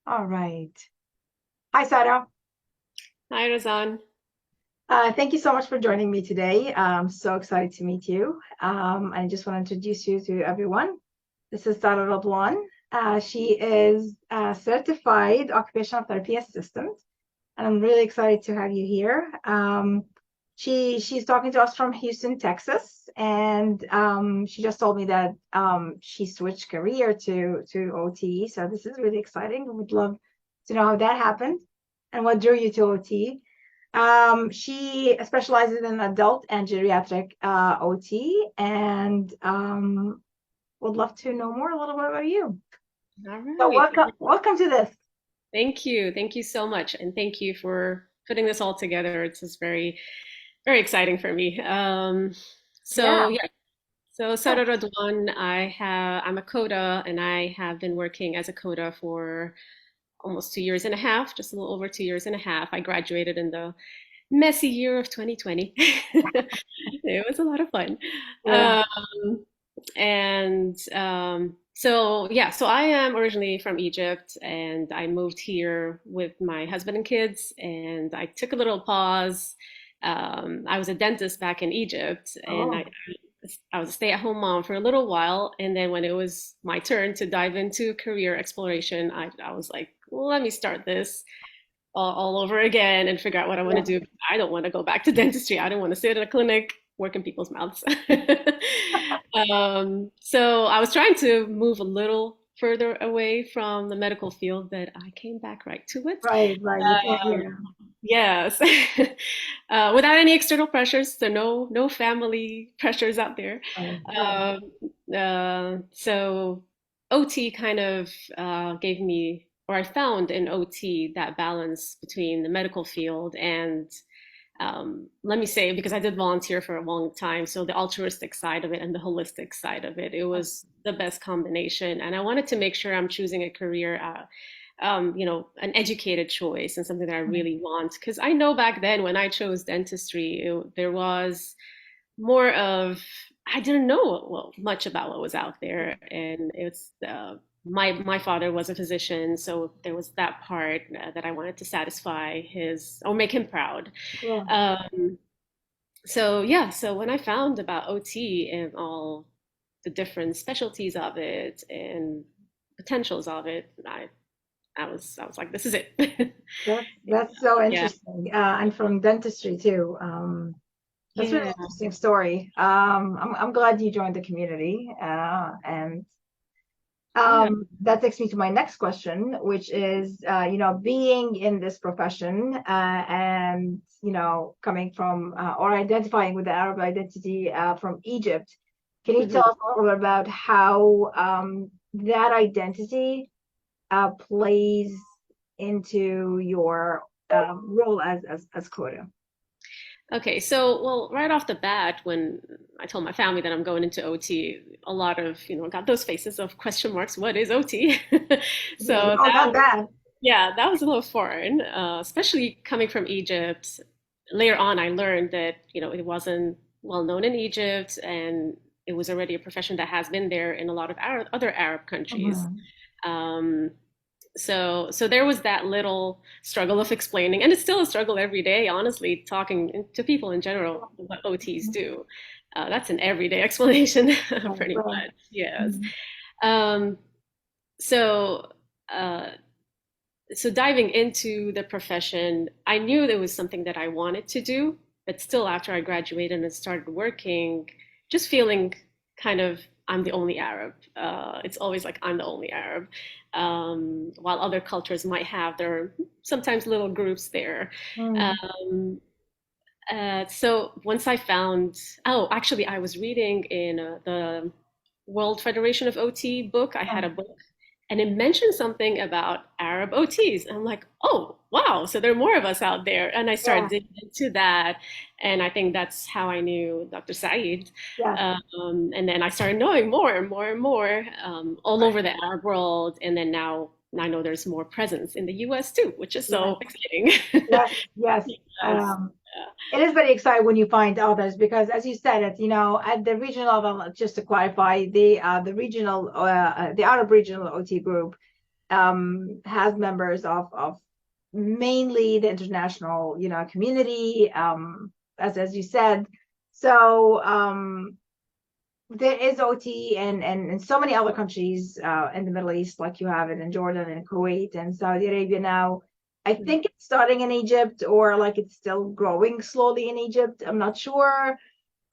All right. Hi, Sarah. Hi, Razan. Thank you so much for joining me today. I'm so excited to meet you. I just want to introduce you to everyone. This is Sarah Radwan. She is a certified occupational therapy assistant, and I'm really excited to have you here. She's talking to us from Houston, Texas, and she just told me that she switched career to OT. So this is really exciting. We would love to know how that happened and what drew you to OT. She specializes in adult and geriatric OT, and would love to know more a little bit about you. All So right. welcome to this. Thank you. Thank you so much. And thank you for putting this all together. It's just very, very exciting for me. Yeah. Yeah. So Sarah Radwan, I'm a coda and I have been working as a coda for almost 2 years and a half, just a little over 2 years and a half. I graduated in the messy year of 2020. It was a lot of fun. Yeah. So I am originally from Egypt and I moved here with my husband and kids and I took a little pause. I was a dentist back in Egypt and Oh, I was a stay-at-home mom for a little while. And then when it was my turn to dive into career exploration, I was like, well, let me start this all over again and figure out what I want to yeah. do. I don't want to go back to dentistry. I don't want to sit in a clinic, work in people's mouths. So I was trying to move a little further away from the medical field, but I came back right to it. Right, right. You can't. Um, Yeah. yes, without any external pressures, so no family pressures out there. Right, right. Um, so OT kind of gave me, or I found in OT that balance between the medical field and let me say, because I did volunteer for a long time, so the altruistic side of it and the holistic side of it, it was the best combination. And I wanted to make sure I'm choosing a career, an educated choice and something that I really want. Because I know back then when I chose dentistry, there was more of I didn't know much about what was out there, and it's my father was a physician, so there was that part that I wanted to satisfy his or make him proud. Yeah. Um, so yeah, so when I found about OT and all the different specialties of it and potentials of it, I was like, this is it. That's so Yeah, interesting. And from dentistry too. That's a really yeah, interesting story. I'm glad you joined the community. And yeah. that takes me to my next question, which is, being in this profession and, coming from or identifying with the Arab identity from Egypt. Can you tell Mhm. us a little bit about how that identity plays into your role as coder? Okay, so well, right off the bat, when I told my family that I'm going into OT, a lot of, got those faces of question marks. What is OT? So Oh, not bad. yeah, that was a little foreign, especially coming from Egypt. Later on, I learned that, it wasn't well known in Egypt and it was already a profession that has been there in a lot of other Arab countries. Mhm. Um, so there was that little struggle of explaining, and it's still a struggle every day, honestly, talking to people in general what OTs do. That's an everyday explanation, Right, pretty right. much. Yes. Mhm. Um, so uh, so diving into the profession, I knew there was something that I wanted to do, but still after I graduated and started working, just feeling kind of I'm the only Arab. It's always like I'm the only Arab. While other cultures might have their sometimes little groups there. Mm. Um, so once I found, oh, actually, I was reading in the World Federation of OT book. I had a book and it mentioned something about Arab OTs. And I'm like, oh, wow. So there are more of us out there. And I started Yeah, digging into that. And I think that's how I knew Dr. Saeed. yes, And then I started knowing more and more and more all right. over the Arab world. And then now I know there's more presence in the US too, which is Yes, so exciting. yes, yes. Yes. It is very exciting when you find others because, as you said, it at the regional level. Just to clarify, the regional the Arab regional OT group has members of mainly the international, community, as you said. So there is OT and in so many other countries in the Middle East, like you have it in Jordan and Kuwait and Saudi Arabia now. I think it's starting in Egypt, or like it's still growing slowly in Egypt. I'm not sure.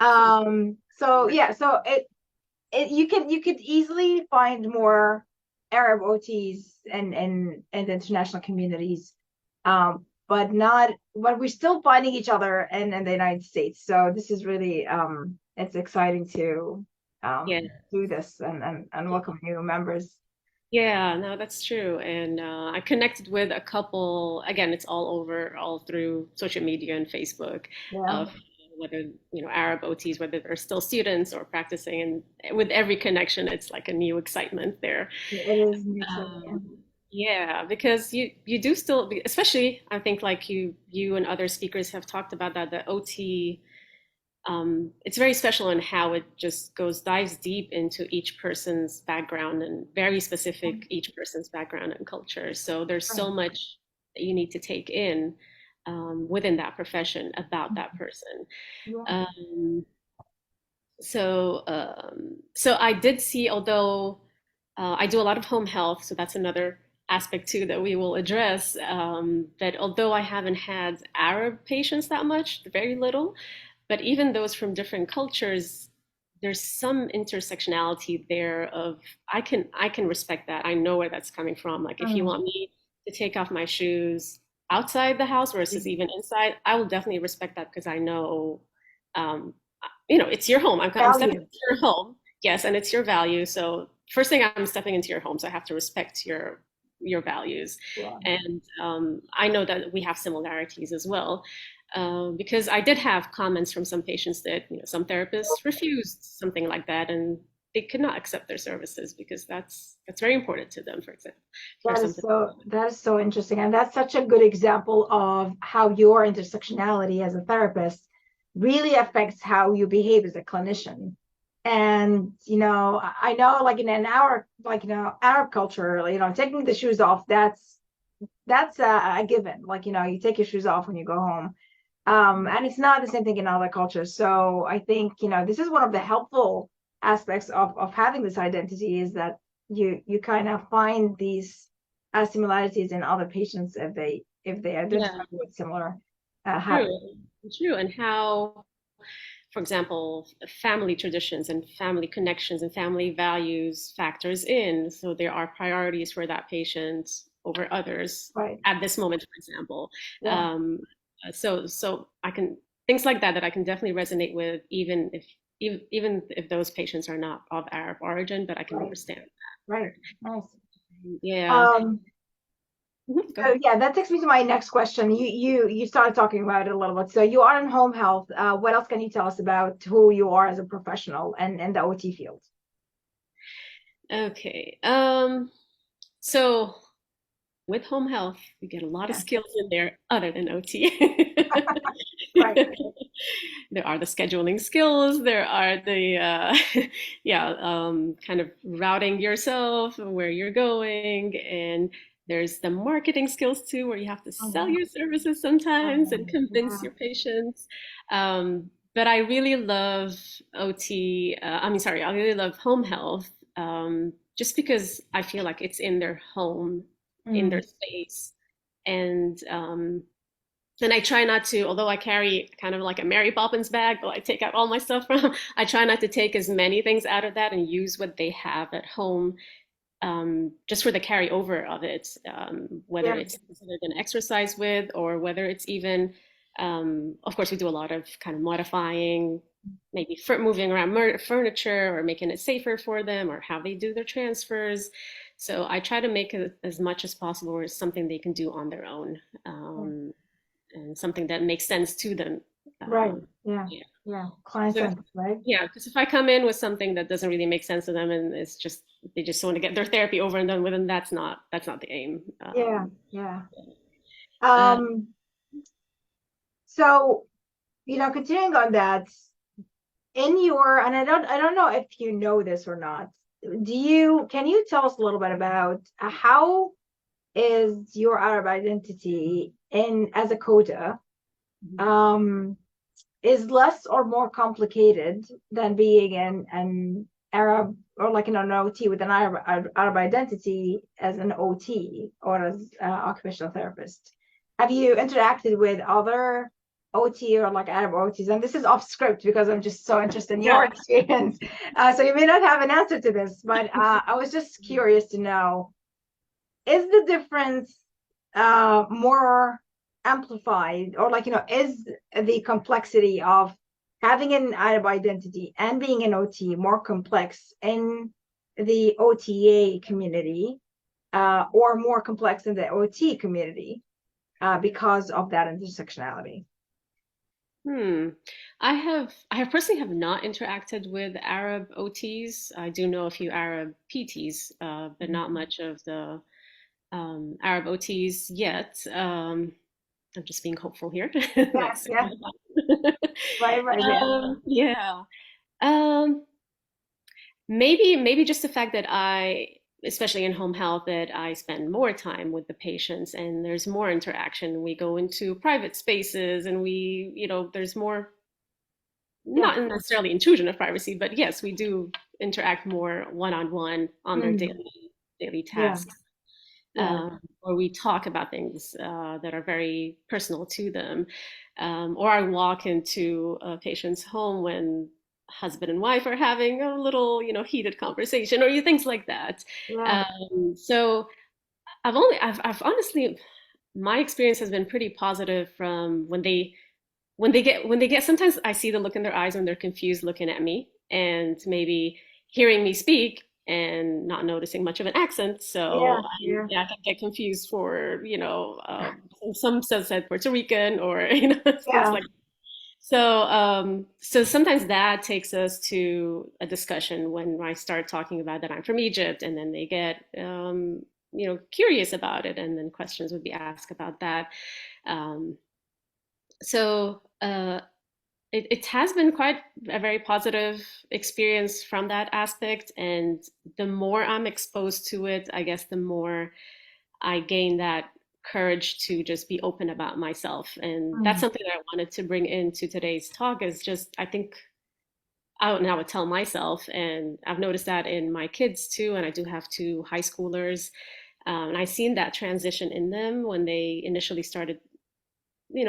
So yeah, so you could easily find more Arab OTs and international communities, but we're still finding each other in the United States. So this is really it's exciting to Yeah. do this and welcome new members. Yeah, no, that's true. And I connected with a couple, again, it's all over, all through social media and Facebook, Yeah, of whether, Arab OTs, whether they're still students or practicing. And with every connection, it's like a new excitement there. it is new to me. Um, yeah, because you do still, especially I think like you and other speakers have talked about that, the OT, it's very special in how it just dives deep into each person's background and very specific each person's background and culture. So there's so much that you need to take in within that profession about that person. Yeah. Um, so I did see, although I do a lot of home health, so that's another aspect too that we will address. That although I haven't had Arab patients that much, very little, but even those from different cultures, there's some intersectionality there of I can respect that. I know where that's coming from. Like if you Mm. want me to take off my shoes outside the house versus even inside, I will definitely respect that because I know um, it's your home. I'm stepping Value. into your home. Yes, and it's your value. So first thing, I'm stepping into your home, so I have to respect your values. Yeah. And I know that we have similarities as well. Because I did have comments from some patients that some therapists refused something like that, and they could not accept their services because that's very important to them, for example, for something. That is so interesting. And that's such a good example of how your intersectionality as a therapist really affects how you behave as a clinician. And I know like in our Arab culture, taking the shoes off, that's a given. Like, you take your shoes off when you go home. And it's not the same thing in other cultures. So I think, this is one of the helpful aspects of having this identity, is that you kind of find these similarities in other patients if they Yeah, identify with similar true, habits. true, and how, for example, family traditions and family connections and family values factors in. So there are priorities for that patient over others Right. at this moment, for example. Yeah. Um, so I can things like that I can definitely resonate with, even if those patients are not of Arab origin, but I can Right. understand Right. Nice. that. Yeah. Um, Go so ahead. yeah, that takes me to my next question. You started talking about it a little bit. So you are in home health. What else can you tell us about who you are as a professional and the OT field? Okay. So with home health, you get a lot of Yeah. skills in there other than OT. Right. There are the scheduling skills, there are the yeah, kind of routing yourself where you're going, and there's the marketing skills too, where you have to sell Mhm. your services sometimes and convince Yeah. your patients. But I really love I mean, sorry, I really love home health, just because I feel like it's in their home, in Mm. their space. And I try not to, although I carry kind of like a Mary Poppins bag, but I take out all my stuff from, I try not to take as many things out of that and use what they have at home, just for the carryover of it, whether Yeah. it's something they're going to exercise with, or whether it's even, of course, we do a lot of kind of modifying, maybe moving around furniture or making it safer for them, or how they do their transfers. So I try to make it as much as possible, or something they can do on their own. And something that makes sense to them. Right. Um, Yeah. yeah. Yeah. Client So centered, right? yeah, because if I come in with something that doesn't really make sense to them, and it's just they just want to get their therapy over and done with, and that's not the aim. Yeah. Yeah. Uh, Um, so, continuing on that, and I don't know if you know this or not, can you tell us a little bit about how is your Arab identity in as a coder um, is less or more complicated than being an Arab or like an OT with an Arab identity as an OT or as occupational therapist? Have you interacted with other OT or like Arab OTs? And this is off script because I'm just so interested in your Yeah. experience. So you may not have an answer to this, but I was just curious to know, is the difference more amplified or like is the complexity of having an Arab identity and being an OT more complex in the OTA community or more complex in the OT community because of that intersectionality? Hmm. I have personally have not interacted with Arab OTs. I do know a few Arab PTs, but not much of the Arab OTs yet. I'm just being hopeful here. Yeah, Next. yeah, right, yeah, Yeah. Um, maybe just the fact that especially in home health, that I spend more time with the patients and there's more interaction. We go into private spaces and there's more, yeah. not necessarily intrusion of privacy, but yes, we do interact more one-on-one on their Mm, daily yeah, tasks. yeah, Or we talk about things that are very personal to them. Or I walk into a patient's home when husband and wife are having a little, heated conversation, or things like that. yeah. So I've honestly, my experience has been pretty positive from when they get, sometimes I see the look in their eyes when they're confused looking at me and maybe hearing me speak and not noticing much of an accent. Yeah, So yeah, I can get confused for, some said Puerto Rican or, things yeah. like that. So sometimes that takes us to a discussion when I start talking about that I'm from Egypt, and then they get, curious about it, and then questions would be asked about that. Um, so it has been quite a very positive experience from that aspect. And the more I'm exposed to it, I guess the more I gain that courage to just be open about myself. And that's Mm, something that I wanted to bring into today's talk, is just, I think I would tell myself, and I've noticed that in my kids too. And I do have two high schoolers. And I've seen that transition in them when they initially started,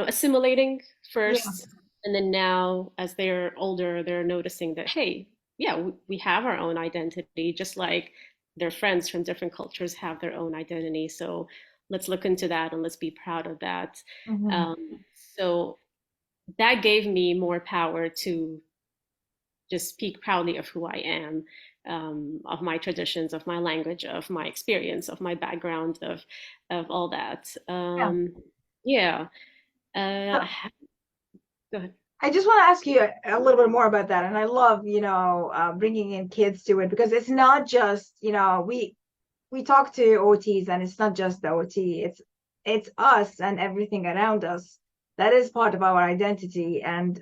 assimilating yeah, first. And then now, as they're older, they're noticing that, hey, yeah, we have our own identity, just like their friends from different cultures have their own identity. So let's look into that and let's be proud of that. mhm. Um, so that gave me more power to just speak proudly of who I am, of my traditions, of my language, of my experience, of my background, of all that. Yeah. Yeah. So Uh, Go ahead. I just want to ask you a little bit more about that. And I love, bringing in kids to it because it's not just, we talk to OTs and it's not just the OT, it's us and everything around us that is part of our identity. And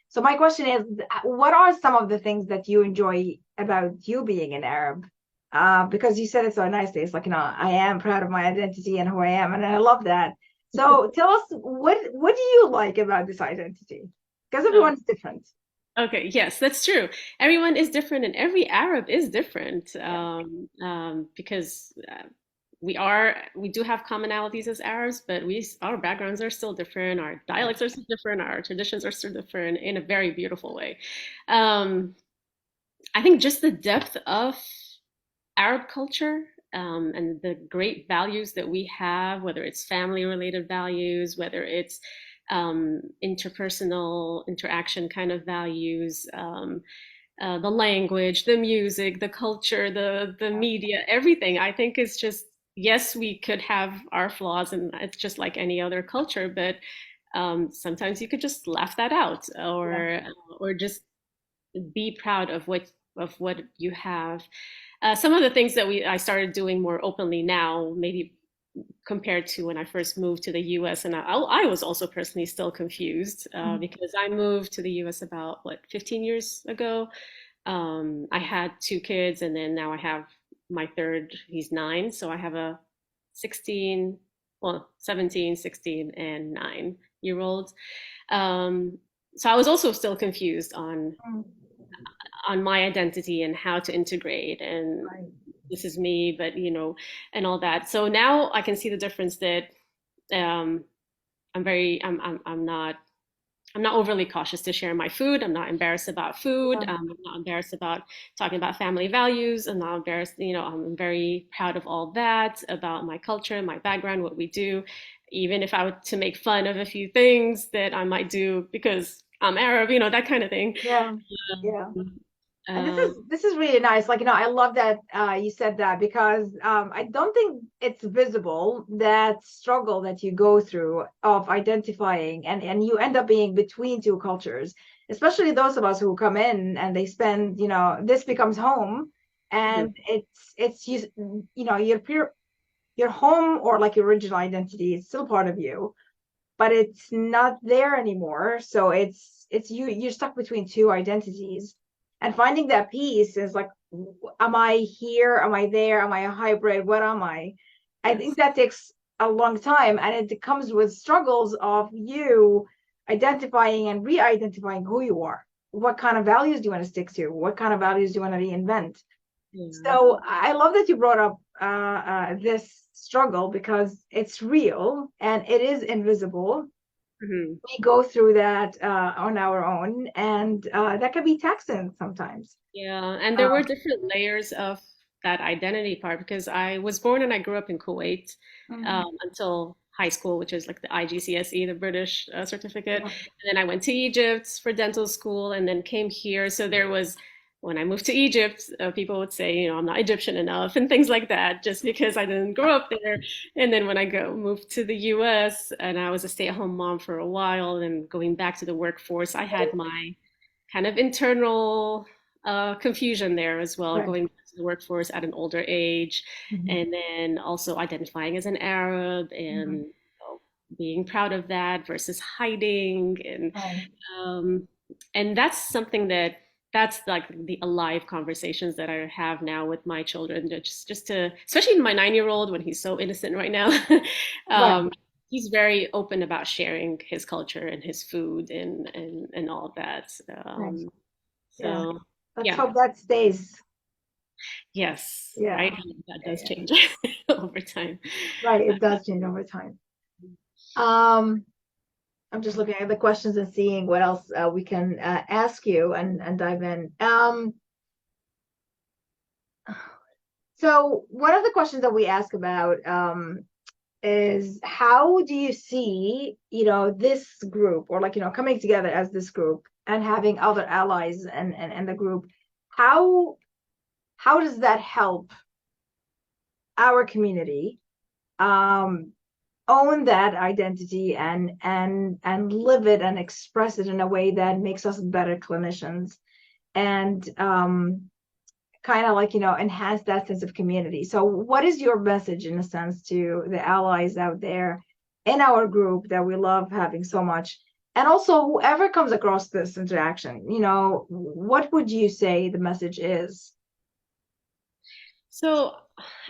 so my question is, what are some of the things that you enjoy about you being an Arab? Because you said it so nicely. It's like, I am proud of my identity and who I am, and I love that. So tell us, what do you like about this identity? Because Uh, everyone's different. okay, yes, that's true. Everyone is different, and every Arab is different, Yeah, because we do have commonalities as Arabs, but our backgrounds are still different, our yeah. dialects are still different, our traditions are still different in a very beautiful way. Um, I think just the depth of Arab culture, and the great values that we have, whether it's family related values, whether it's interpersonal interaction kind of values, the language, the music, the culture, the media, everything. I think is just, yes, we could have our flaws, and it's just like any other culture, but sometimes you could just laugh that out, Yeah. or just be proud of what you have. Some of the things that I started doing more openly now, maybe compared to when I first moved to the US. And I was also personally still confused, Mhm. because I moved to the US about, what, 15 years ago. I had two kids, and then now I have my third. He's 9, so I have a 16, well, 17, 16, and 9-year old. Um, so I was also still confused Mm, on my identity and how to integrate and right. this is me, but and all that. So now I can see the difference that um, I'm not overly cautious to share my food. I'm not embarrassed about food. Yeah. I'm not embarrassed about talking about family values. I'm not embarrassed. I'm very proud of all that about my culture, my background, what we do. Even if I were to make fun of a few things that I might do because I'm Arab, that kind of thing. Yeah. Yeah. Um, And this um, is this is really nice. Like, I love that you said that, because I don't think it's visible, that struggle that you go through of identifying, and you end up being between two cultures, especially those of us who come in and they spend, this becomes home, mhm, and it's your home, or like your original identity is still part of you, but it's not there anymore. So it's you're stuck between two identities, and finding that peace is like, am I here? Am I there? Am I a hybrid? What am I? I think yes. that takes a long time, and it comes with struggles of you identifying and re-identifying who you are. What kind of values do you want to stick to? What kind of values do you want to reinvent? Yeah. So I love that you brought up this struggle, because it's real and it is invisible. Mhm. We go through that on our own, and that can be taxing sometimes. Yeah, and there were Um, different layers of that identity part because I was born and I grew up in Kuwait mm, until high school, which is like the IGCSE, the British certificate. yeah, And then I went to Egypt for dental school and then came here. So there was, when I moved to Egypt, people would say, I'm not Egyptian enough and things like that, just because I didn't grow up there. And then when I moved to the US and I was a stay-at-home mom for a while and going back to the workforce, I had my kind of internal confusion there as well, right. going back to the workforce at an older age, Mhm, and then also identifying as an Arab mhm, and being proud of that versus hiding, right. um, and that's something that's like the alive conversations that I have now with my children, just to, especially my 9-year old when he's so innocent right now. Right. um, he's very open about sharing his culture and his food and all of that. Nice. Yeah. So Let's yeah, hope that stays. yes, Yeah. right. That Yeah. does Yeah. change over time. Right. It does change over time. Um, I'm just looking at the questions and seeing what else we can ask you, and dive in. So one of the questions that we ask about is, how do you see, this group, or like, coming together as this group and having other allies and the group, how how does that help our community um own that identity, and live it and express it in a way that makes us better clinicians, and kind of like, enhance that sense of community? So what is your message, in a sense, to the allies out there in our group that we love having so much, and also whoever comes across this interaction, what would you say the message is? So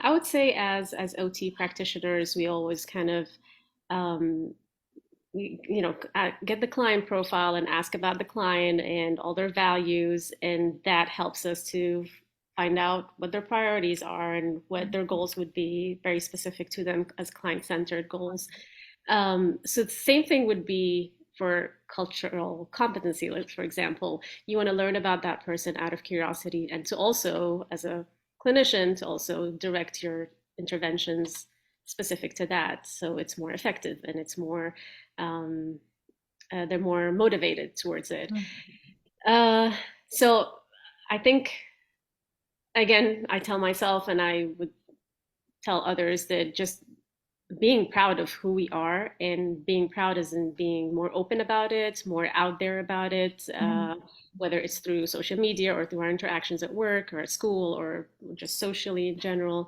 I would say as OT practitioners, we always kind of um, get the client profile and ask about the client and all their values, and that helps us to find out what their priorities are and what their goals would be, very specific to them as client-centered goals. So the same thing would be for cultural competency. Like, for example, you want to learn about that person out of curiosity, and to also, as a clinician, to also direct your interventions specific to that, so it's more effective and it's more um, they're more motivated towards it. Mm, Uh, so I think, again, I tell myself and I would tell others that just being proud of who we are and being proud as in being more open about it, more out there about it, mm, whether it's through social media or through our interactions at work or at school or just socially in general,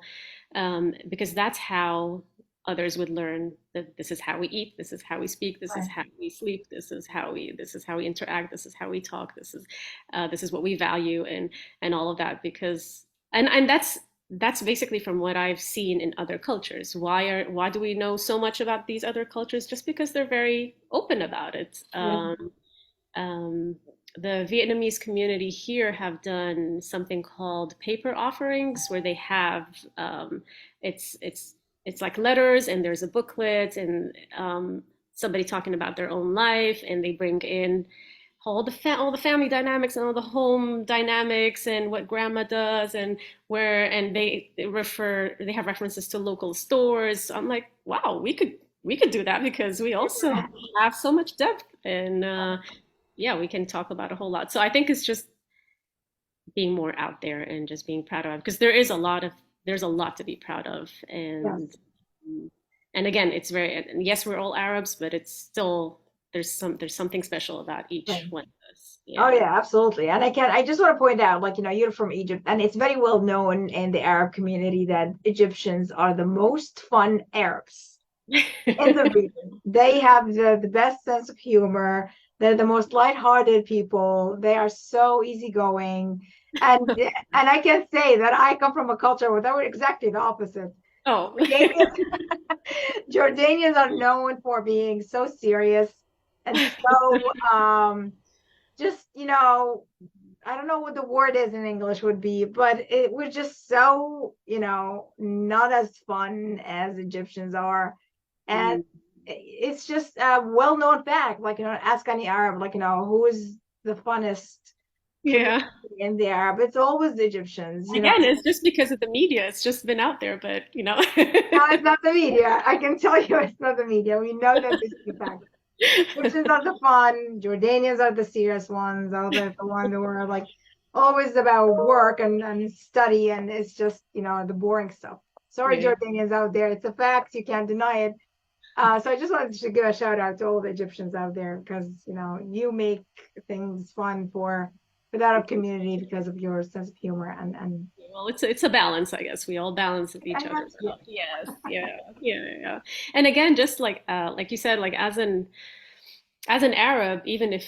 because that's how others would learn that this is how we eat, this is how we speak, this is Right. how we sleep, this is how we interact, this is how we talk, this is what we value, and all of that. Because and that's basically from what I've seen in other cultures. Why do we know so much about these other cultures? Just because they're very open about it. Yeah. Um, the Vietnamese community here have done something called paper offerings, where they have it's it's it's like letters, and there's a booklet, and somebody talking about their own life, and they bring in all the family dynamics and all the home dynamics and what grandma does, and they have references to local stores. So I'm like, wow, we could do that, because we also have so much depth, and yeah, we can talk about a whole lot. So I think it's just being more out there and just being proud of it, because there's a lot to be proud of. And again, it's very, and yes, we're all Arabs, but it's still, there's something special about each Yes. one of us. Oh Yeah. yeah, absolutely. And I just want to point out, like, you're from Egypt, and it's very well known in the Arab community that Egyptians are the most fun Arabs in the region. They have the best sense of humor. They're the most lighthearted people. They are so easygoing. And I can say that I come from a culture where they were exactly the opposite. Oh. Jordanians, Jordanians are known for being so serious and so just, I don't know what the word is in English would be, but it was just so, not as fun as Egyptians are. And Mm. it's just a well-known fact, like, ask any Arab, like, who is the funnest community Yeah. in the Arab? It's always the Egyptians. Again, it's just because of the media. It's just been out there, but No, it's not the media. I can tell you it's not the media. We know that this is a fact. Egyptians are the fun, Jordanians are the serious ones, all the ones who are like always about work and study, and it's just, the boring stuff. Sorry, Yeah. Jordanians out there. It's a fact, you can't deny it. So I just wanted to give a shout out to all the Egyptians out there, because you make things fun for the Arab community because of your sense of humor and Well, it's a balance, I guess. We all balance each and other yeah, out. Yes, yeah, yeah, yeah. And again, just like you said, like as an Arab, even if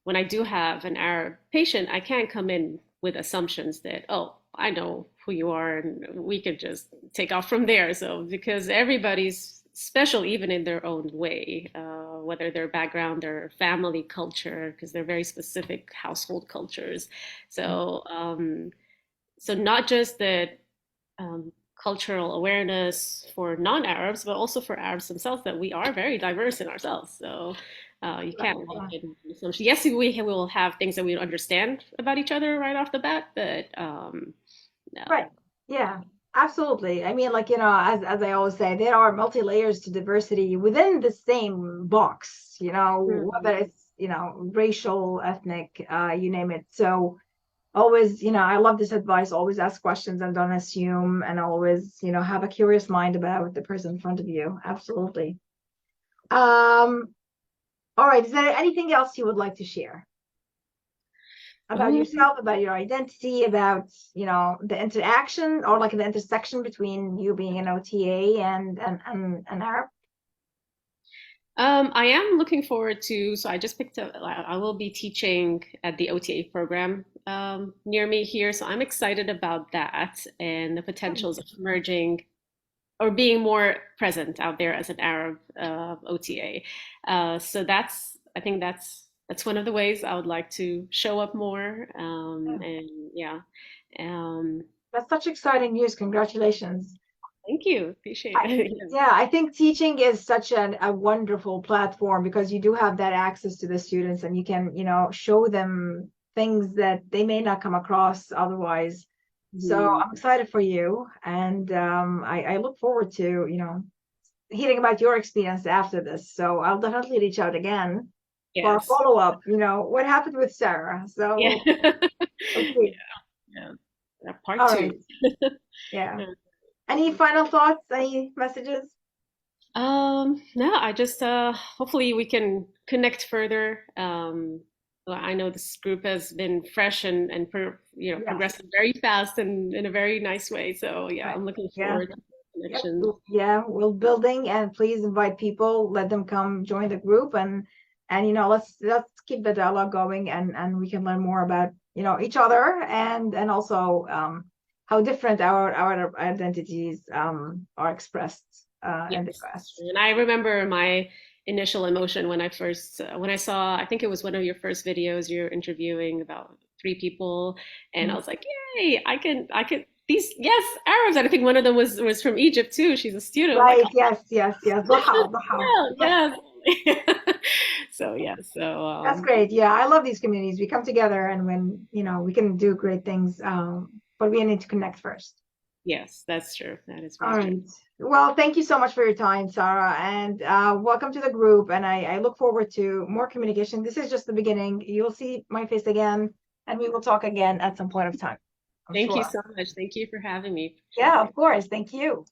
when I do have an Arab patient, I can't come in with assumptions that, oh, I know who you are and we could just take off from there. So because everybody's special, even in their own way, whether their background, their family culture, because they're very specific household cultures. So so not just that cultural awareness for non-Arabs, but also for Arabs themselves, that we are very diverse in ourselves. So you can't walk yeah. in with assumption. Yes, we will have things that we don't understand about each other right off the bat, but no. Right. Yeah, absolutely. I mean, like, as I always say, there are multi layers to diversity within the same box, Mhm. whether it's, racial, ethnic, you name it. So always, I love this advice, always ask questions and don't assume, and always, have a curious mind about the person in front of you. Absolutely. Um, all right. Is there anything else you would like to share about Um, yourself, about your identity, about, the interaction or like the intersection between you being an OTA and an Arab? I am looking forward to, so I just picked up, I will be teaching at the OTA program near me here. So I'm excited about that and the potentials of merging or being more present out there as an Arab OTA. So I think that's one of the ways I would like to show up more. Yeah. And yeah, um, That's such exciting news. Congratulations. thank you. Appreciate I, it. yeah, I think teaching is such a wonderful platform because you do have that access to the students, and you can, show them things that they may not come across otherwise. So Mhm. I'm excited for you, and I look forward to, hearing about your experience after this. So I'll definitely reach out again for a Yes. follow up. What happened with Sarah? Yeah. So let's see. Yeah. Part All right. two. Yeah. Any final thoughts? Any messages? No, I just hopefully we can connect further. Well, I know this group has been fresh and Yes. progressing very fast and in a very nice way. So yeah, Right. I'm looking Yeah. forward to Yep. connections. Yeah, we're building, and please invite people, let them come join the group, and let's keep the dialogue going, and we can learn more about each other, and also how different our identities are expressed in the Yes, that's US. true. And I remember my initial emotion when I first, when I saw, I think it was one of your first videos, you're interviewing about three people, and I Mhm. was like, yay, these, yes, Arabs. And I think one of them was from Egypt too. She's a student. I'm like, Right, yes, yes, yes. Dahal, Dahal. oh, yes. So, yeah, so, That's great. Yeah, I love these communities. We come together, and when we can do great things, but we need to connect first. yes, that's true. That is All very true. right. Well, thank you so much for your time, Sarah, and welcome to the group. And I look forward to more communication. This is just the beginning. You'll see my face again, and we will talk again at some point of time, I'm Thank you sure. so much. Thank you for having me. Yeah, Appreciate it. of course. Thank you.